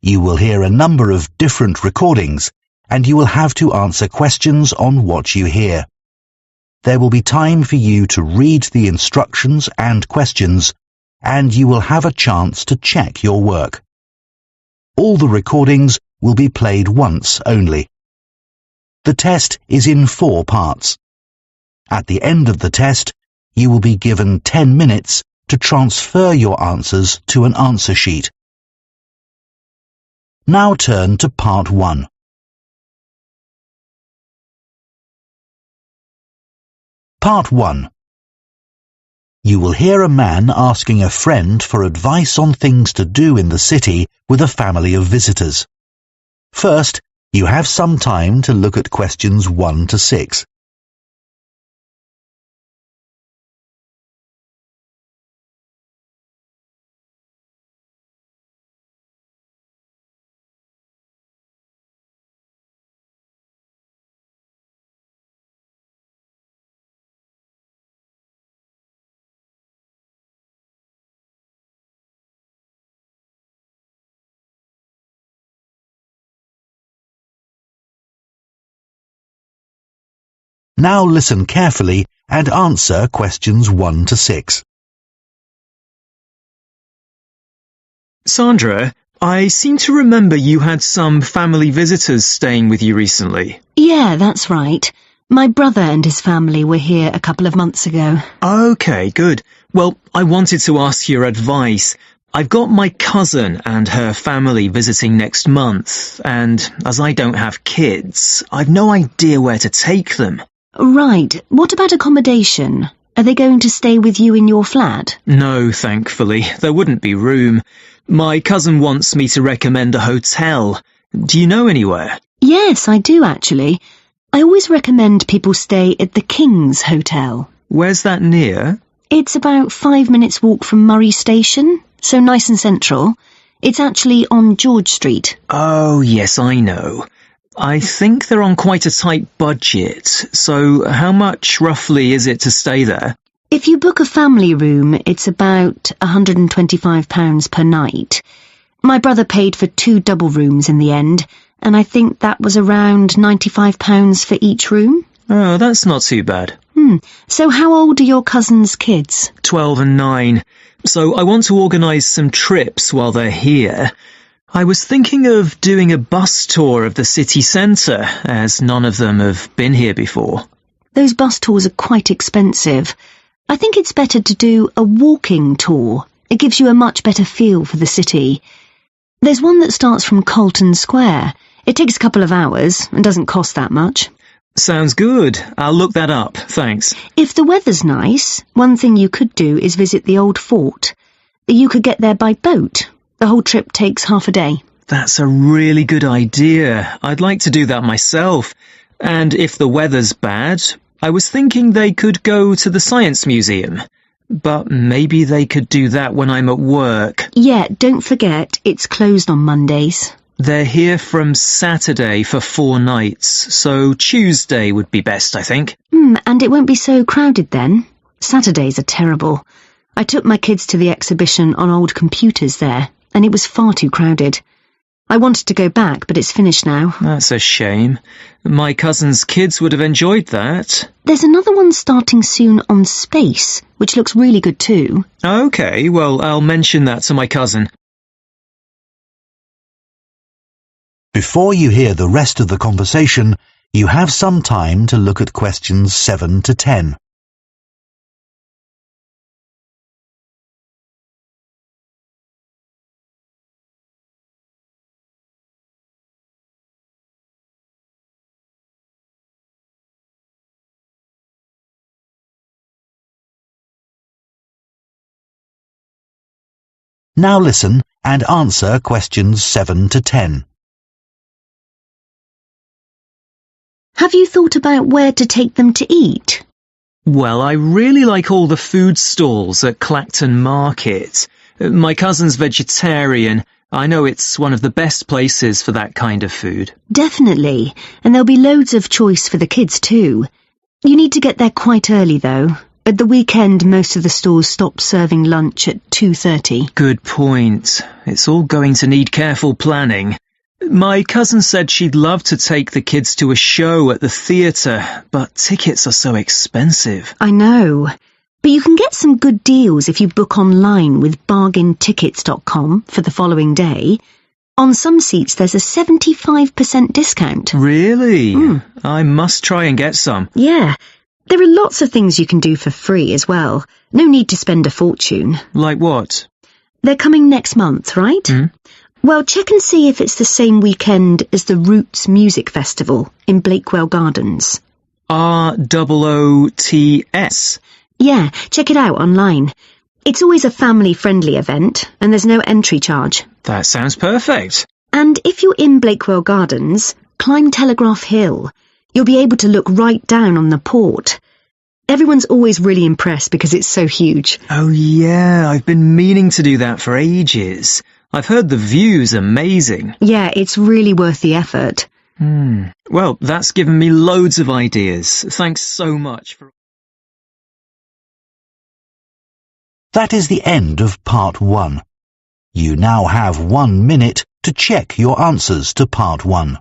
You will hear a number of different recordings, and you will have to answer questions on what you hear. There will be time for you to read the instructions and questions, and you will have a chance to check your work. All the recordings will be played once only. The test is in 4 parts. At the end of the test, you will be given 10 minutes to transfer your answers to an answer sheet. Now turn to Part 1. Part 1. You will hear a man asking a friend for advice on things to do in the city with a family of visitors. First, you have some time to look at questions 1 to 6. Now listen carefully and answer questions 1 to 6. Sandra, I seem to remember you had some family visitors staying with you recently. Yeah, that's right. My brother and his family were here a couple of months ago. Okay, good. Well, I wanted to ask your advice. I've got my cousin and her family visiting next month, and as I don't have kids, I've no idea where to take them. Right. What about accommodation? Are they going to stay with you in your flat? No, thankfully. There wouldn't be room. My cousin wants me to recommend a hotel. Do you know anywhere? Yes, I do actually. I always recommend people stay at the King's Hotel. Where's that near? It's about 5 minutes walk from Murray Station, so nice and central. It's actually on George Street. Oh, yes, I know. I think they're on quite a tight budget, so how much roughly is it to stay there? If you book a family room, it's about £125 per night. My brother paid for 2 double rooms in the end, and I think that was around £95 for each room. Oh, that's not too bad. So how old are your cousin's kids? 12 and 9. So I want to organise some trips while they're here. I was thinking of doing a bus tour of the city centre, as none of them have been here before. Those bus tours are quite expensive. I think it's better to do a walking tour. It gives you a much better feel for the city. There's one that starts from Colton Square. It takes a couple of hours and doesn't cost that much. Sounds good. I'll look that up, thanks. If the weather's nice, one thing you could do is visit the old fort. You could get there by boat. The whole trip takes half a day. That's a really good idea. I'd like to do that myself. And if the weather's bad, I was thinking they could go to the Science Museum. But maybe they could do that when I'm at work. Yeah, don't forget, it's closed on Mondays. They're here from Saturday for 4 nights, so Tuesday would be best, I think. And it won't be so crowded then. Saturdays are terrible. I took my kids to the exhibition on old computers there, and it was far too crowded. I wanted to go back, but it's finished now. That's a shame. My cousin's kids would have enjoyed that. There's another one starting soon on space, which looks really good too. Okay, well, I'll mention that to my cousin. Before you hear the rest of the conversation, you have some time to look at questions 7 to 10. Now listen and answer questions 7 to 10. Have you thought about where to take them to eat? Well, I really like all the food stalls at Clacton Market. My cousin's vegetarian. I know it's one of the best places for that kind of food. Definitely, and there'll be loads of choice for the kids too. You need to get there quite early though. At the weekend, most of the stores stop serving lunch at 2:30. Good point. It's all going to need careful planning. My cousin said she'd love to take the kids to a show at the theatre, but tickets are so expensive. I know, but you can get some good deals if you book online with bargaintickets.com for the following day. On some seats, there's a 75% discount. Really? I must try and get some. Yeah, there are lots of things you can do for free as well. No need to spend a fortune. Like what? They're coming next month, right? Well, check and see if it's the same weekend as the Roots Music Festival in Blakewell Gardens. ROOTS? Yeah, check it out online. It's always a family-friendly event, and there's no entry charge. That sounds perfect. And if you're in Blakewell Gardens, climb Telegraph Hill. You'll be able to look right down on the port. Everyone's always really impressed because it's so huge. Oh yeah, I've been meaning to do that for ages. I've heard the view's amazing. Yeah, it's really worth the effort. Well, that's given me loads of ideas. Thanks so much for... That is the end of part 1. You now have 1 minute to check your answers to part 1.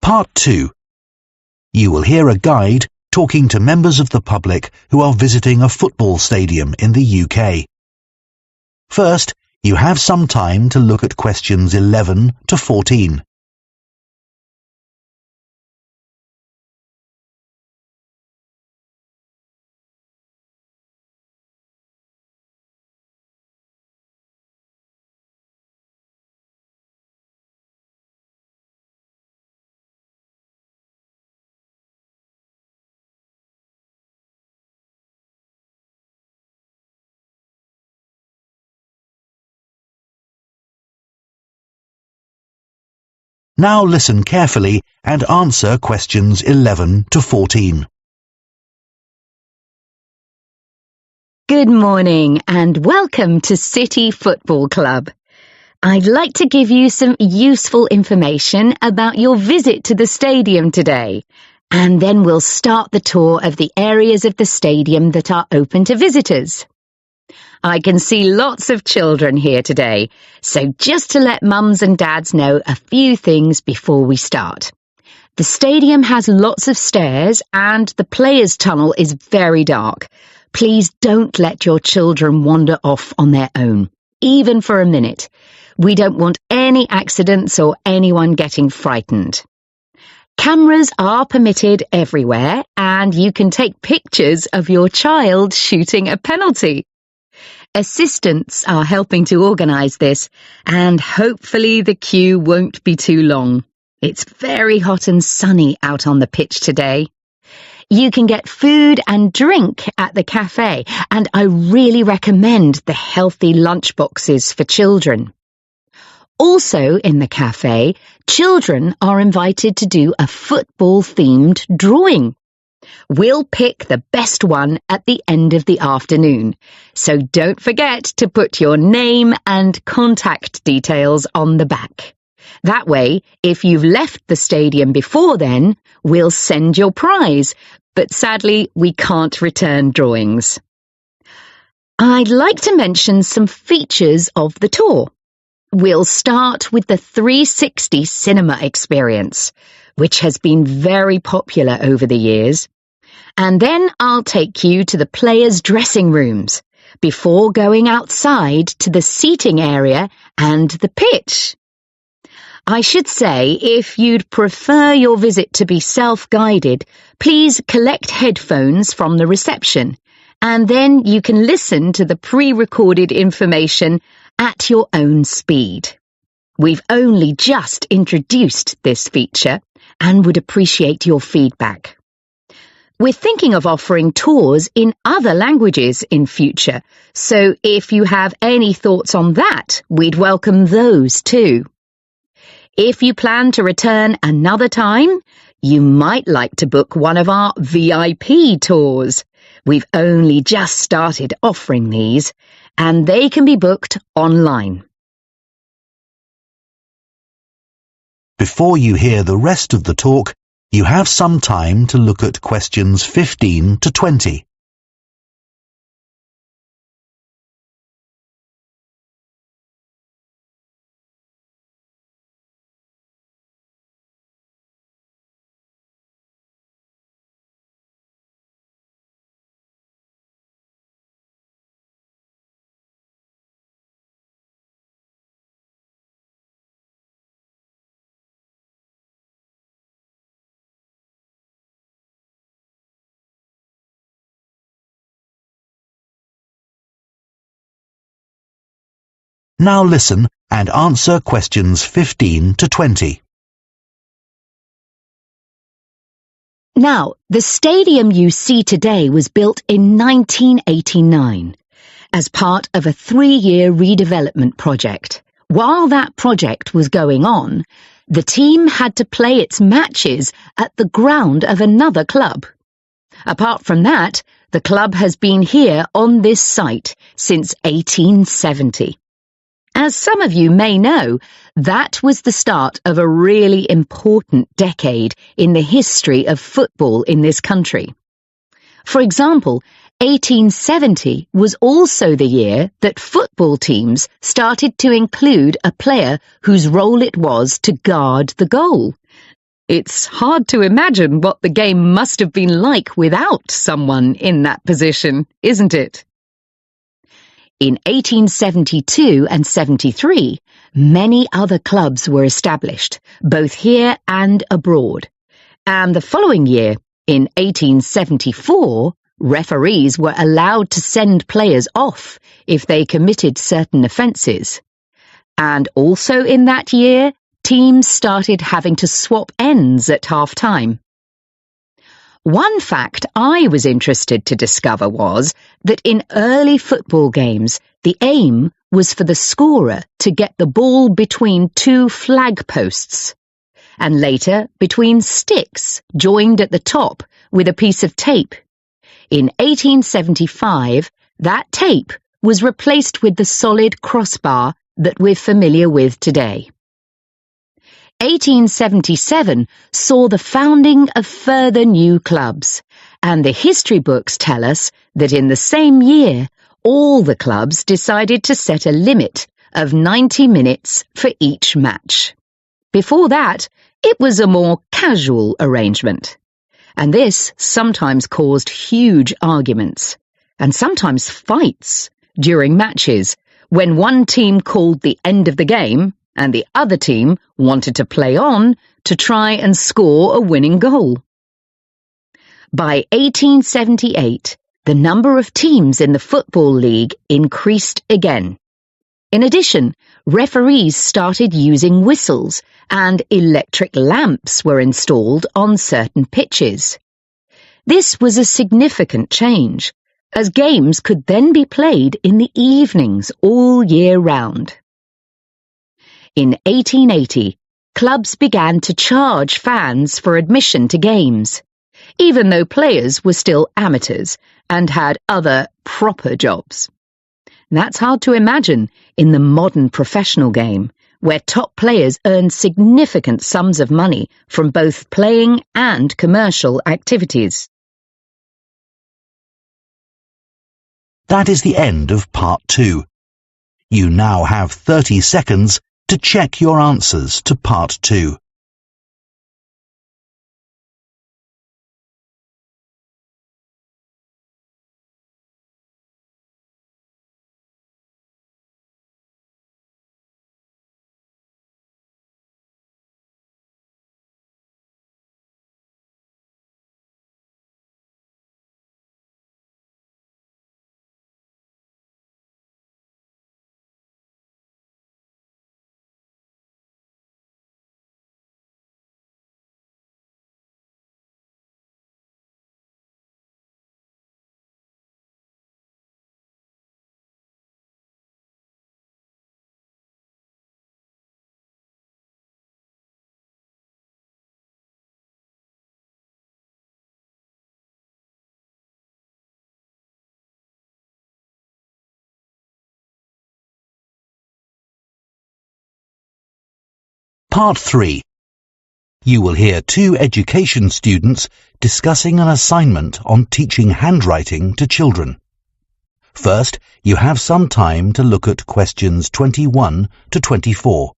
Part 2. You will hear a guide talking to members of the public who are visiting a football stadium in the UK. First, you have some time to look at questions 11 to 14. Now listen carefully and answer questions 11 to 14. Good morning and welcome to City Football Club. I'd like to give you some useful information about your visit to the stadium today, and then we'll start the tour of the areas of the stadium that are open to visitors. I can see lots of children here today, so just to let mums and dads know a few things before we start. The stadium has lots of stairs and the players' tunnel is very dark. Please don't let your children wander off on their own, even for a minute. We don't want any accidents or anyone getting frightened. Cameras are permitted everywhere, and you can take pictures of your child shooting a penalty. Assistants are helping to organise this, and hopefully the queue won't be too long. It's very hot and sunny out on the pitch today. You can get food and drink at the cafe, and I really recommend the healthy lunch boxes for children. Also in the cafe, children are invited to do a football-themed drawing. We'll pick the best one at the end of the afternoon, so don't forget to put your name and contact details on the back. That way, if you've left the stadium before then, we'll send your prize, but sadly we can't return drawings. I'd like to mention some features of the tour. We'll start with the 360 cinema experience, which has been very popular over the years. And then I'll take you to the players' dressing rooms. before going outside to the seating area and the pitch. I should say, if you'd prefer your visit to be self-guided, please collect headphones from the reception, and then you can listen to the pre-recorded information at your own speed. We've only just introduced this feature and would appreciate your feedback. We're thinking of offering tours in other languages in future, so if you have any thoughts on that, we'd welcome those too. If you plan to return another time, you might like to book one of our VIP tours. We've only just started offering these, and they can be booked online. Before you hear the rest of the talk, you have some time to look at questions 15 to 20. Now listen and answer questions 15 to 20. Now, the stadium you see today was built in 1989 as part of a 3-year redevelopment project. While that project was going on, the team had to play its matches at the ground of another club. Apart from that, the club has been here on this site since 1870. As some of you may know, that was the start of a really important decade in the history of football in this country. For example, 1870 was also the year that football teams started to include a player whose role it was to guard the goal. It's hard to imagine what the game must have been like without someone in that position, isn't it? In 1872 and 73, many other clubs were established, both here and abroad. And the following year, in 1874, referees were allowed to send players off if they committed certain offences. And also in that year, teams started having to swap ends at half-time. One fact I was interested to discover was that in early football games, the aim was for the scorer to get the ball between 2 flag posts, and later between sticks joined at the top with a piece of tape. In 1875, that tape was replaced with the solid crossbar that we're familiar with today. 1877 saw the founding of further new clubs, and the history books tell us that in the same year, all the clubs decided to set a limit of 90 minutes for each match. Before that, it was a more casual arrangement, and this sometimes caused huge arguments, and sometimes fights during matches, when one team called the end of the game and the other team wanted to play on to try and score a winning goal. By 1878, the number of teams in the Football League increased again. In addition, referees started using whistles and electric lamps were installed on certain pitches. This was a significant change, as games could then be played in the evenings all year round. In 1880, clubs began to charge fans for admission to games, even though players were still amateurs and had other proper jobs. That's hard to imagine in the modern professional game, where top players earn significant sums of money from both playing and commercial activities. That is the end of part 2. You now have 30 seconds to check your answers to part 2. Part 3. You will hear 2 education students discussing an assignment on teaching handwriting to children. First, you have some time to look at questions 21 to 24.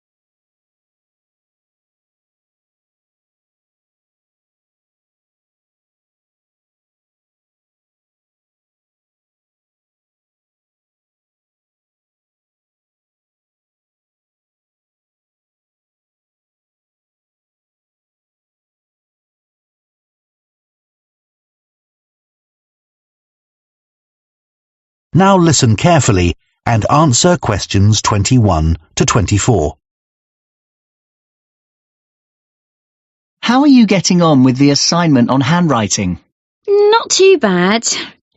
Now listen carefully and answer questions 21 to 24. How are you getting on with the assignment on handwriting? Not too bad.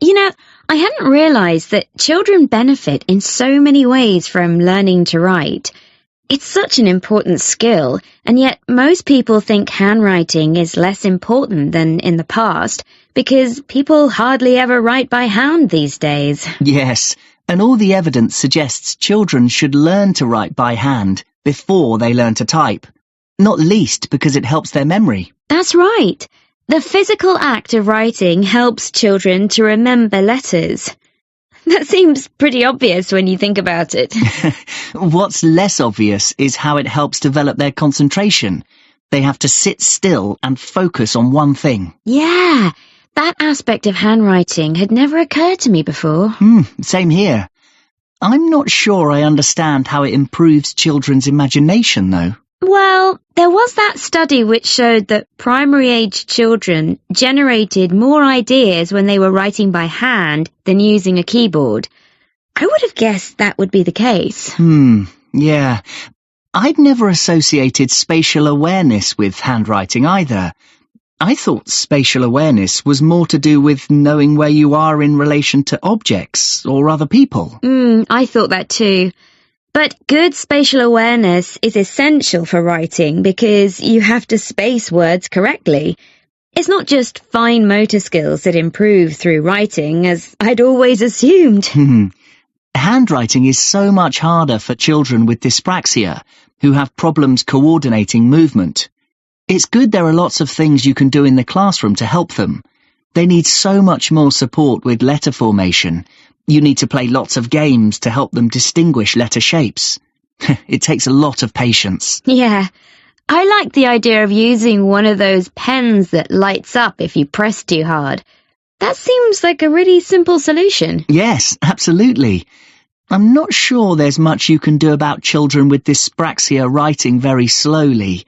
I hadn't realised that children benefit in so many ways from learning to write. It's such an important skill, and yet most people think handwriting is less important than in the past because people hardly ever write by hand these days. Yes, and all the evidence suggests children should learn to write by hand before they learn to type, not least because it helps their memory. That's right. The physical act of writing helps children to remember letters. That seems pretty obvious when you think about it. What's less obvious is how it helps develop their concentration. They have to sit still and focus on one thing. Yeah, that aspect of handwriting had never occurred to me before. Same here. I'm not sure I understand how it improves children's imagination, though. Well, there was that study which showed that primary-age children generated more ideas when they were writing by hand than using a keyboard. I would have guessed that would be the case. Yeah. I'd never associated spatial awareness with handwriting either. I thought spatial awareness was more to do with knowing where you are in relation to objects or other people. I thought that too. But good spatial awareness is essential for writing because you have to space words correctly. It's not just fine motor skills that improve through writing, as I'd always assumed. Handwriting is so much harder for children with dyspraxia, who have problems coordinating movement. It's good there are lots of things you can do in the classroom to help them. They need so much more support with letter formation. You need to play lots of games to help them distinguish letter shapes. It takes a lot of patience. Yeah, I like the idea of using one of those pens that lights up if you press too hard. That seems like a really simple solution. Yes, absolutely. I'm not sure there's much you can do about children with dyspraxia writing very slowly.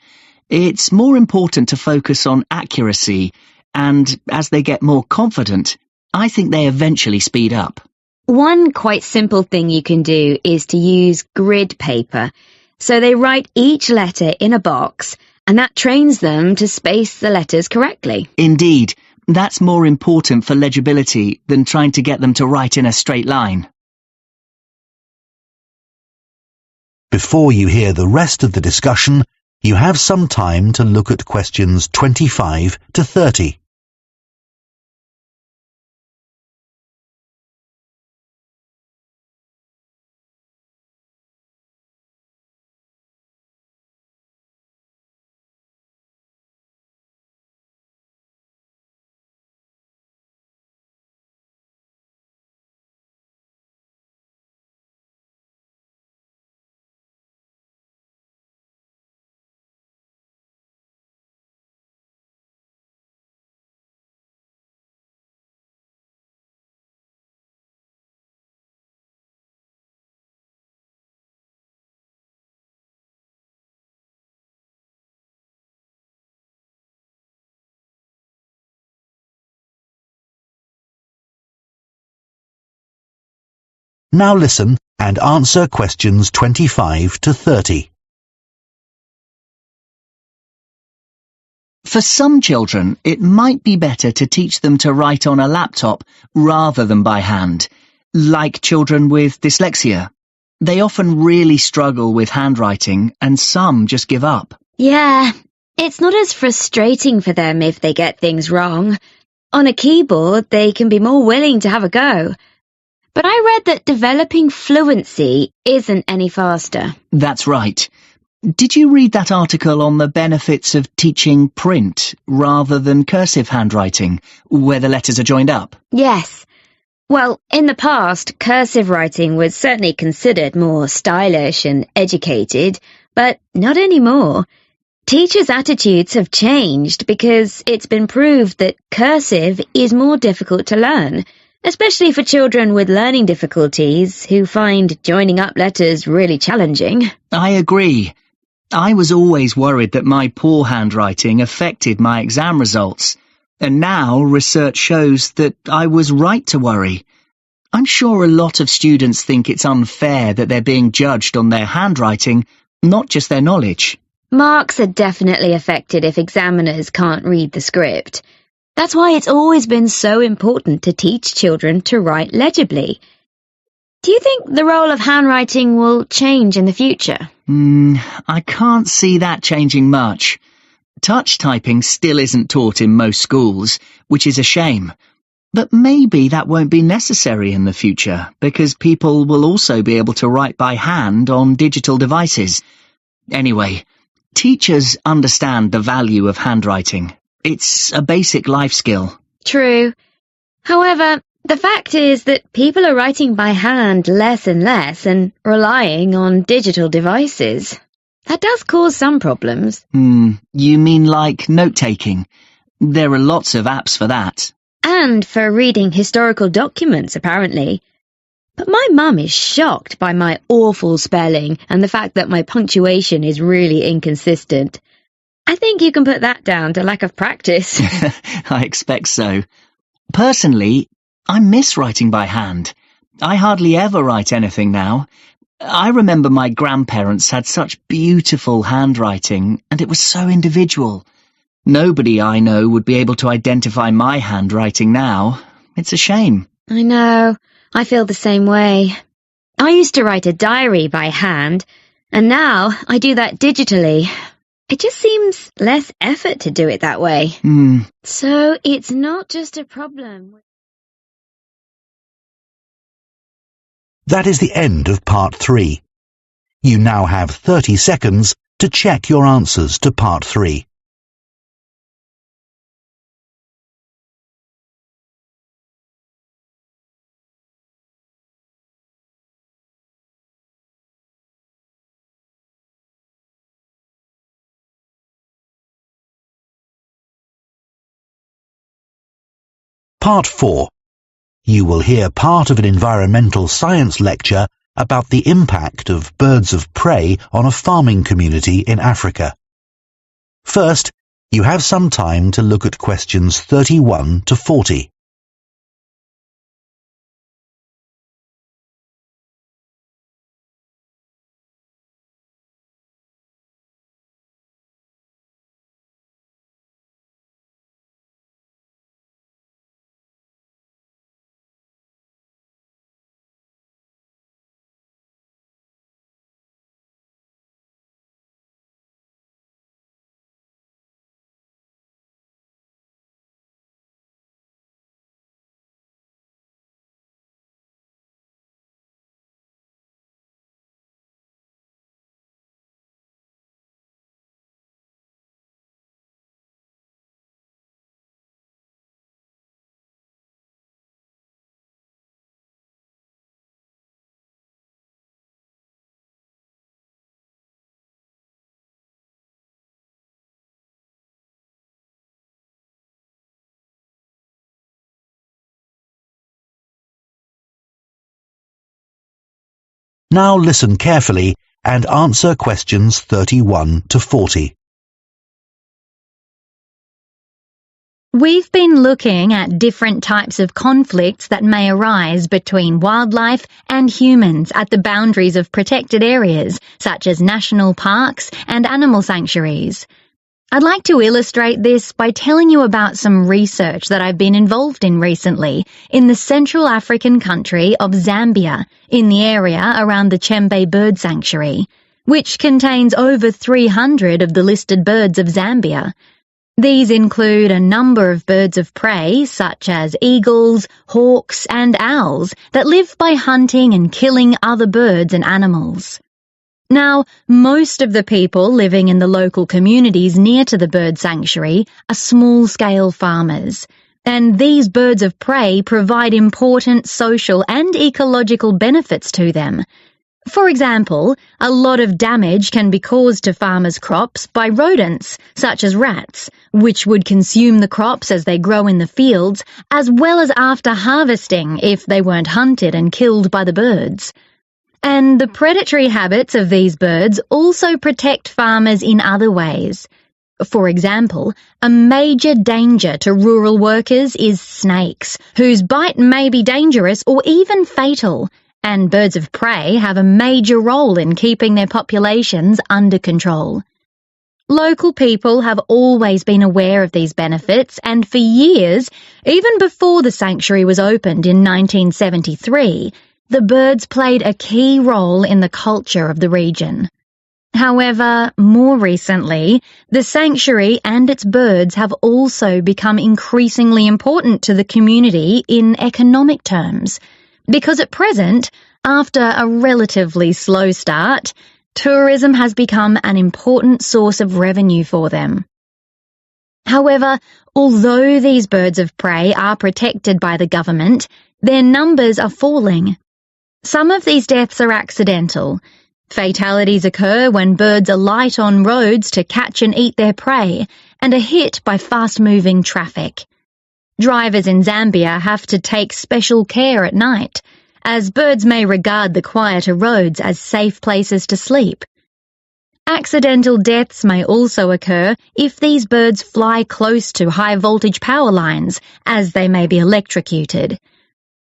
It's more important to focus on accuracy, and as they get more confident, I think they eventually speed up. One quite simple thing you can do is to use grid paper. So they write each letter in a box, and that trains them to space the letters correctly. Indeed, that's more important for legibility than trying to get them to write in a straight line. Before you hear the rest of the discussion, you have some time to look at questions 25 to 30. Now listen and answer questions 25 to 30. For some children, it might be better to teach them to write on a laptop rather than by hand, like children with dyslexia. They often really struggle with handwriting, and some just give up. Yeah, it's not as frustrating for them if they get things wrong. On a keyboard, they can be more willing to have a go. But I read that developing fluency isn't any faster. That's right. Did you read that article on the benefits of teaching print rather than cursive handwriting, where the letters are joined up? Yes. Well, in the past, cursive writing was certainly considered more stylish and educated, but not anymore. Teachers' attitudes have changed because it's been proved that cursive is more difficult to learn, especially for children with learning difficulties who find joining up letters really challenging. I agree. I was always worried that my poor handwriting affected my exam results, and now research shows that I was right to worry. I'm sure a lot of students think it's unfair that they're being judged on their handwriting, not just their knowledge. Marks are definitely affected if examiners can't read the script. That's why it's always been so important to teach children to write legibly. Do you think the role of handwriting will change in the future? I can't see that changing much. Touch typing still isn't taught in most schools, which is a shame. But maybe that won't be necessary in the future, because people will also be able to write by hand on digital devices. Anyway, teachers understand the value of handwriting. It's a basic life skill. True. However, the fact is that people are writing by hand less and less and relying on digital devices. That does cause some problems. You mean like note-taking? There are lots of apps for that. And for reading historical documents, apparently. But my mum is shocked by my awful spelling and the fact that my punctuation is really inconsistent. I think you can put that down to lack of practice. I expect so. Personally, I miss writing by hand. I hardly ever write anything now. I remember my grandparents had such beautiful handwriting, and it was so individual. Nobody I know would be able to identify my handwriting now. It's a shame. I know. I feel the same way. I used to write a diary by hand, and now I do that digitally. It just seems less effort to do it that way. So it's not just a problem. That is the end of part 3. You now have 30 seconds to check your answers to part 3. Part 4. You will hear part of an environmental science lecture about the impact of birds of prey on a farming community in Africa. First, you have some time to look at questions 31 to 40. Now listen carefully and answer questions 31 to 40. We've been looking at different types of conflicts that may arise between wildlife and humans at the boundaries of protected areas, such as national parks and animal sanctuaries. I'd like to illustrate this by telling you about some research that I've been involved in recently in the Central African country of Zambia, in the area around the Chembe Bird Sanctuary, which contains over 300 of the listed birds of Zambia. These include a number of birds of prey, such as eagles, hawks, and owls, that live by hunting and killing other birds and animals. Now, most of the people living in the local communities near to the bird sanctuary are small-scale farmers, and these birds of prey provide important social and ecological benefits to them. For example, a lot of damage can be caused to farmers' crops by rodents, such as rats, which would consume the crops as they grow in the fields, as well as after harvesting if they weren't hunted and killed by the birds. And the predatory habits of these birds also protect farmers in other ways. For example, a major danger to rural workers is snakes, whose bite may be dangerous or even fatal, and birds of prey have a major role in keeping their populations under control. Local people have always been aware of these benefits, and for years, even before the sanctuary was opened in 1973, the birds played a key role in the culture of the region. However, more recently, the sanctuary and its birds have also become increasingly important to the community in economic terms, because at present, after a relatively slow start, tourism has become an important source of revenue for them. However, although these birds of prey are protected by the government, their numbers are falling. Some of these deaths are accidental. Fatalities occur when birds alight on roads to catch and eat their prey and are hit by fast-moving traffic. Drivers in Zambia have to take special care at night, as birds may regard the quieter roads as safe places to sleep. Accidental deaths may also occur if these birds fly close to high-voltage power lines, as they may be electrocuted.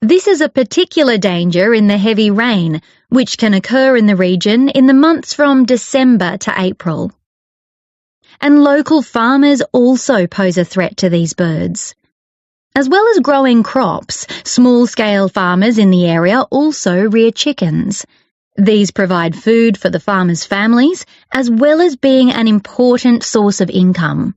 This is a particular danger in the heavy rain, which can occur in the region in the months from December to April. And local farmers also pose a threat to these birds. As well as growing crops, small-scale farmers in the area also rear chickens. These provide food for the farmers' families, as well as being an important source of income.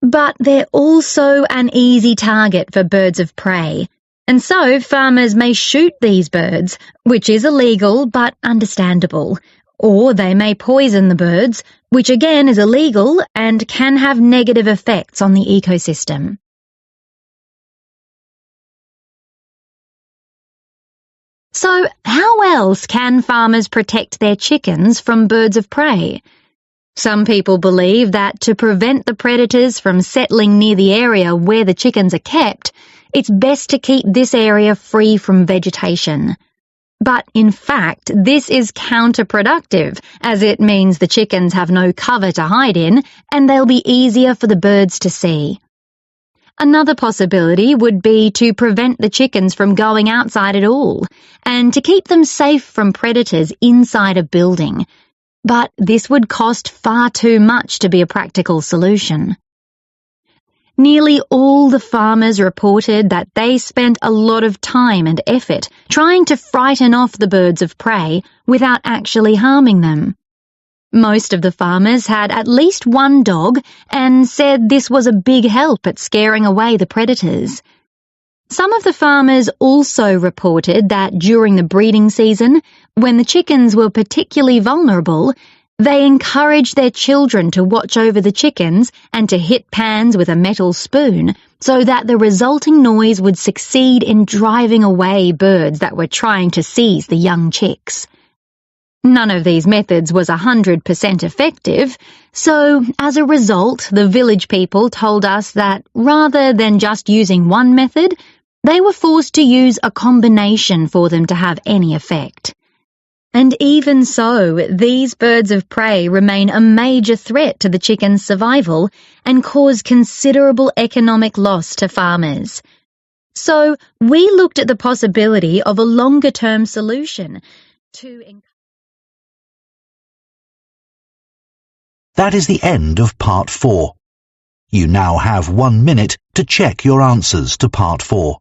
But they're also an easy target for birds of prey, and so farmers may shoot these birds, which is illegal but understandable, or they may poison the birds, which again is illegal and can have negative effects on the ecosystem. So, how else can farmers protect their chickens from birds of prey? Some people believe that to prevent the predators from settling near the area where the chickens are kept, it's best to keep this area free from vegetation. But in fact, this is counterproductive, as it means the chickens have no cover to hide in, and they'll be easier for the birds to see. Another possibility would be to prevent the chickens from going outside at all, and to keep them safe from predators inside a building. But this would cost far too much to be a practical solution. Nearly all the farmers reported that they spent a lot of time and effort trying to frighten off the birds of prey without actually harming them. Most of the farmers had at least one dog and said this was a big help at scaring away the predators. Some of the farmers also reported that during the breeding season, when the chickens were particularly vulnerable, they encouraged their children to watch over the chickens and to hit pans with a metal spoon so that the resulting noise would succeed in driving away birds that were trying to seize the young chicks. None of these methods was 100% effective, so as a result, the village people told us that rather than just using one method, they were forced to use a combination for them to have any effect. And even so, these birds of prey remain a major threat to the chickens' survival and cause considerable economic loss to farmers. So we looked at the possibility of a longer-term solution to... That is the end of Part 4. You now have 1 minute to check your answers to Part 4.